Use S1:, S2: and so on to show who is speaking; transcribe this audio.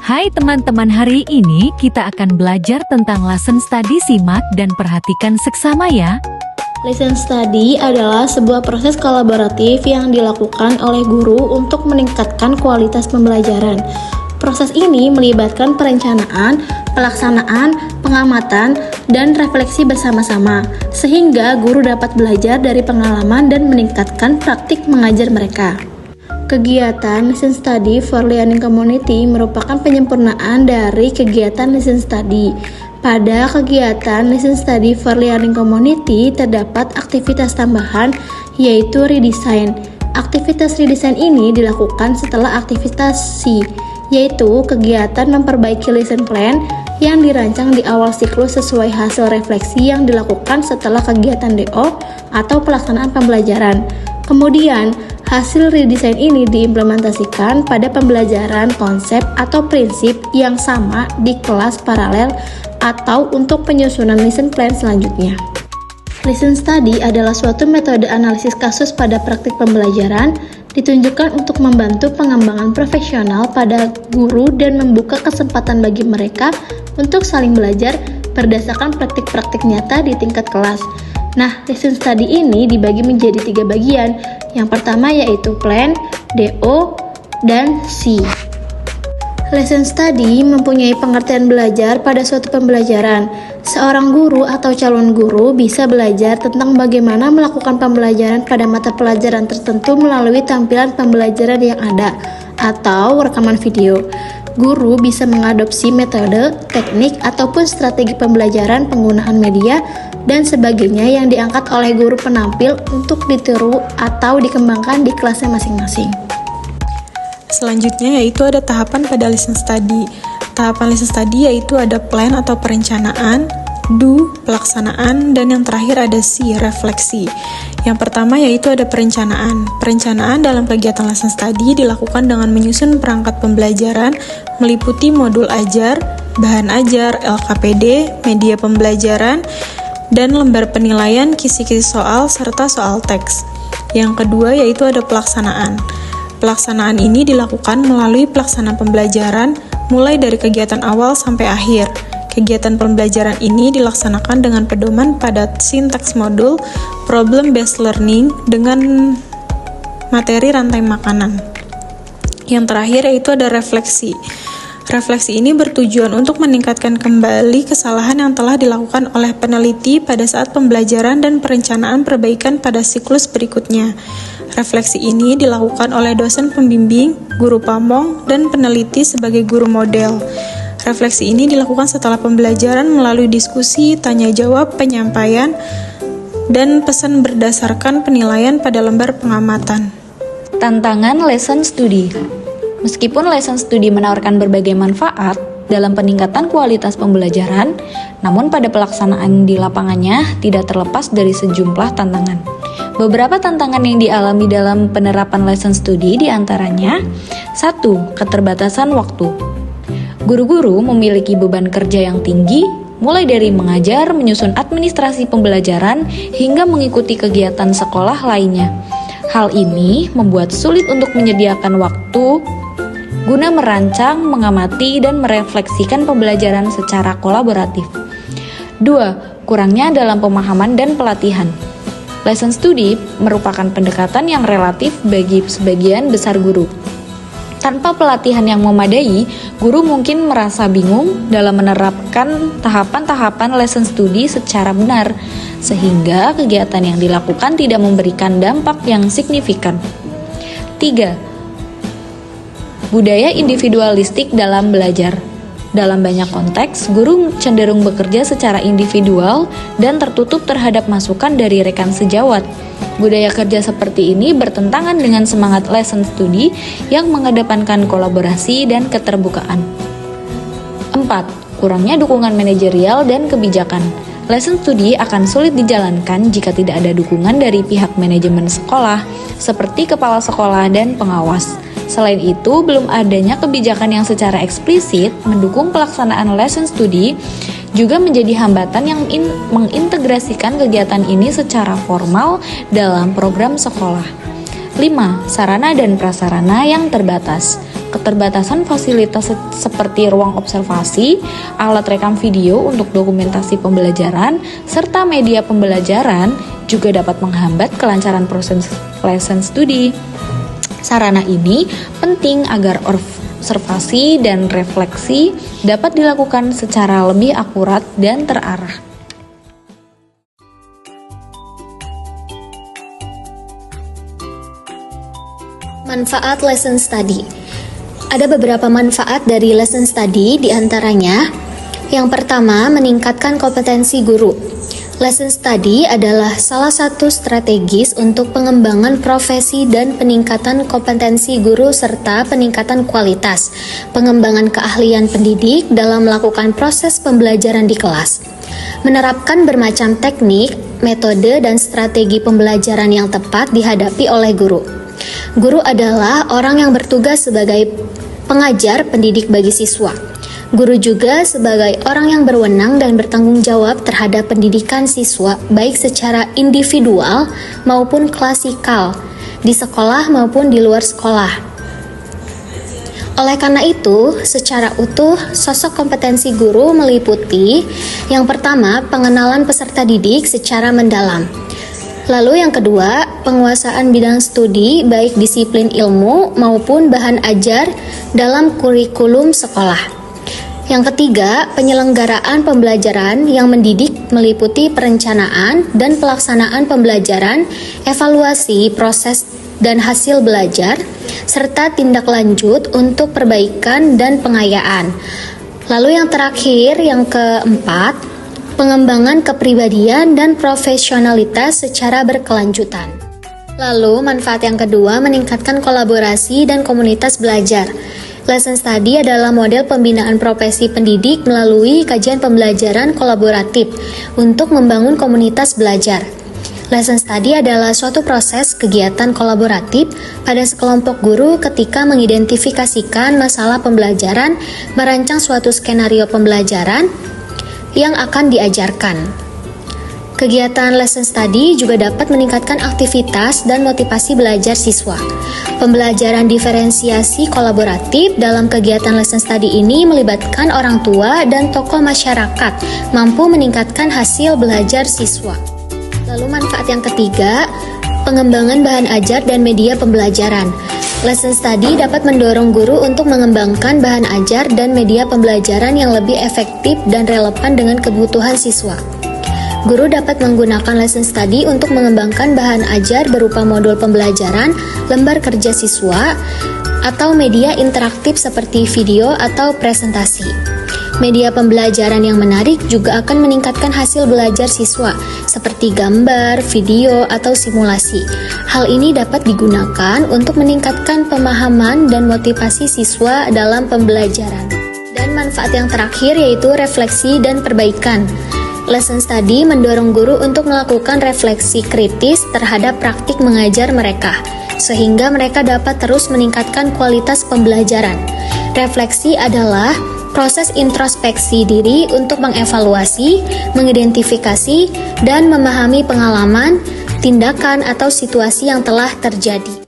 S1: Hai teman-teman, hari ini kita akan belajar tentang lesson study. Simak dan perhatikan seksama ya.
S2: Lesson study adalah sebuah proses kolaboratif yang dilakukan oleh guru untuk meningkatkan kualitas pembelajaran. Proses ini melibatkan perencanaan, pelaksanaan, pengamatan, dan refleksi bersama-sama, sehingga guru dapat belajar dari pengalaman dan meningkatkan praktik mengajar mereka. Kegiatan Lesson Study for Learning Community merupakan penyempurnaan dari kegiatan Lesson Study. Pada kegiatan Lesson Study for Learning Community terdapat aktivitas tambahan, yaitu redesign. Aktivitas redesign ini dilakukan setelah aktivitas C, yaitu kegiatan memperbaiki lesson plan yang dirancang di awal siklus sesuai hasil refleksi yang dilakukan setelah kegiatan DO atau pelaksanaan pembelajaran. Kemudian, hasil redesign ini diimplementasikan pada pembelajaran konsep atau prinsip yang sama di kelas paralel atau untuk penyusunan lesson plan selanjutnya. Lesson study adalah suatu metode analisis kasus pada praktik pembelajaran, ditunjukkan untuk membantu pengembangan profesional pada guru dan membuka kesempatan bagi mereka untuk saling belajar berdasarkan praktik-praktik nyata di tingkat kelas. Nah, lesson study ini dibagi menjadi 3 bagian. Yang pertama yaitu plan, DO, dan C. Lesson study mempunyai pengertian belajar pada suatu pembelajaran. Seorang guru atau calon guru bisa belajar tentang bagaimana melakukan pembelajaran pada mata pelajaran tertentu melalui tampilan pembelajaran yang ada atau rekaman video. Guru bisa mengadopsi metode, teknik, ataupun strategi pembelajaran penggunaan media dan sebagainya yang diangkat oleh guru penampil untuk ditiru atau dikembangkan di kelasnya masing-masing.
S3: Selanjutnya yaitu ada tahapan pada lesson study. Tahapan lesson study yaitu ada plan atau perencanaan, do, pelaksanaan, dan yang terakhir ada C, refleksi. Yang pertama yaitu ada perencanaan. Perencanaan dalam kegiatan lesson study dilakukan dengan menyusun perangkat pembelajaran meliputi modul ajar, bahan ajar, LKPD, media pembelajaran, dan lembar penilaian, kisi-kisi soal, serta soal teks. Yang kedua yaitu ada pelaksanaan. Pelaksanaan ini dilakukan melalui pelaksanaan pembelajaran mulai dari kegiatan awal sampai akhir. Kegiatan pembelajaran ini dilaksanakan dengan pedoman pada sintaks modul, problem-based learning dengan materi rantai makanan. Yang terakhir yaitu ada refleksi. Refleksi ini bertujuan untuk meningkatkan kembali kesalahan yang telah dilakukan oleh peneliti pada saat pembelajaran dan perencanaan perbaikan pada siklus berikutnya. Refleksi ini dilakukan oleh dosen pembimbing, guru pamong, dan peneliti sebagai guru model. Refleksi ini dilakukan setelah pembelajaran melalui diskusi, tanya jawab, penyampaian, dan pesan berdasarkan penilaian pada lembar pengamatan.
S4: Tantangan lesson study. Meskipun lesson study menawarkan berbagai manfaat dalam peningkatan kualitas pembelajaran, namun pada pelaksanaan di lapangannya tidak terlepas dari sejumlah tantangan. Beberapa tantangan yang dialami dalam penerapan lesson study diantaranya: 1. Keterbatasan waktu. Guru-guru memiliki beban kerja yang tinggi, mulai dari mengajar, menyusun administrasi pembelajaran, hingga mengikuti kegiatan sekolah lainnya. Hal ini membuat sulit untuk menyediakan waktu guna merancang, mengamati, dan merefleksikan pembelajaran secara kolaboratif. 2. Kurangnya dalam pemahaman dan pelatihan. Lesson study merupakan pendekatan yang relatif bagi sebagian besar guru. Tanpa pelatihan yang memadai, guru mungkin merasa bingung dalam menerapkan tahapan-tahapan lesson study secara benar, sehingga kegiatan yang dilakukan tidak memberikan dampak yang signifikan. 3. Budaya individualistik dalam belajar. Dalam banyak konteks, guru cenderung bekerja secara individual dan tertutup terhadap masukan dari rekan sejawat. Budaya kerja seperti ini bertentangan dengan semangat lesson study yang mengedepankan kolaborasi dan keterbukaan. 4. Kurangnya dukungan manajerial dan kebijakan. Lesson study akan sulit dijalankan jika tidak ada dukungan dari pihak manajemen sekolah, seperti kepala sekolah dan pengawas. Selain itu, belum adanya kebijakan yang secara eksplisit mendukung pelaksanaan lesson study juga menjadi hambatan yang mengintegrasikan kegiatan ini secara formal dalam program sekolah. 5. Sarana dan prasarana yang terbatas. keterbatasan fasilitas seperti ruang observasi, alat rekam video untuk dokumentasi pembelajaran, serta media pembelajaran juga dapat menghambat kelancaran proses lesson study. Sarana ini penting agar observasi dan refleksi dapat dilakukan secara lebih akurat dan terarah.
S2: Manfaat lesson study. Ada beberapa manfaat dari lesson study, diantaranya yang pertama, meningkatkan kompetensi guru. Lesson study adalah salah satu strategis untuk pengembangan profesi dan peningkatan kompetensi guru serta peningkatan kualitas, pengembangan keahlian pendidik dalam melakukan proses pembelajaran di kelas. Menerapkan bermacam teknik, metode, dan strategi pembelajaran yang tepat dihadapi oleh guru. Guru adalah orang yang bertugas sebagai pengajar pendidik bagi siswa. Guru juga sebagai orang yang berwenang dan bertanggung jawab terhadap pendidikan siswa, baik secara individual maupun klasikal, di sekolah maupun di luar sekolah. Oleh karena itu, secara utuh, sosok kompetensi guru meliputi yang pertama, pengenalan peserta didik secara mendalam. Lalu yang kedua, penguasaan bidang studi baik disiplin ilmu maupun bahan ajar dalam kurikulum sekolah. Yang ketiga, penyelenggaraan pembelajaran yang mendidik meliputi perencanaan dan pelaksanaan pembelajaran, evaluasi proses dan hasil belajar, serta tindak lanjut untuk perbaikan dan pengayaan. Lalu yang terakhir, yang keempat, pengembangan kepribadian dan profesionalitas secara berkelanjutan. Lalu, manfaat yang kedua, meningkatkan kolaborasi dan komunitas belajar. Lesson study adalah model pembinaan profesi pendidik melalui kajian pembelajaran kolaboratif untuk membangun komunitas belajar. Lesson study adalah suatu proses kegiatan kolaboratif pada sekelompok guru ketika mengidentifikasikan masalah pembelajaran, merancang suatu skenario pembelajaran yang akan diajarkan. Kegiatan lesson study juga dapat meningkatkan aktivitas dan motivasi belajar siswa. Pembelajaran diferensiasi kolaboratif dalam kegiatan lesson study ini melibatkan orang tua dan tokoh masyarakat, mampu meningkatkan hasil belajar siswa. Lalu manfaat yang ketiga, pengembangan bahan ajar dan media pembelajaran. Lesson study dapat mendorong guru untuk mengembangkan bahan ajar dan media pembelajaran yang lebih efektif dan relevan dengan kebutuhan siswa. Guru dapat menggunakan lesson study untuk mengembangkan bahan ajar berupa modul pembelajaran, lembar kerja siswa, atau media interaktif seperti video atau presentasi. Media pembelajaran yang menarik juga akan meningkatkan hasil belajar siswa, seperti gambar, video, atau simulasi. Hal ini dapat digunakan untuk meningkatkan pemahaman dan motivasi siswa dalam pembelajaran. Dan manfaat yang terakhir yaitu refleksi dan perbaikan. Lesson study mendorong guru untuk melakukan refleksi kritis terhadap praktik mengajar mereka, sehingga mereka dapat terus meningkatkan kualitas pembelajaran. Refleksi adalah proses introspeksi diri untuk mengevaluasi, mengidentifikasi, dan memahami pengalaman, tindakan, atau situasi yang telah terjadi.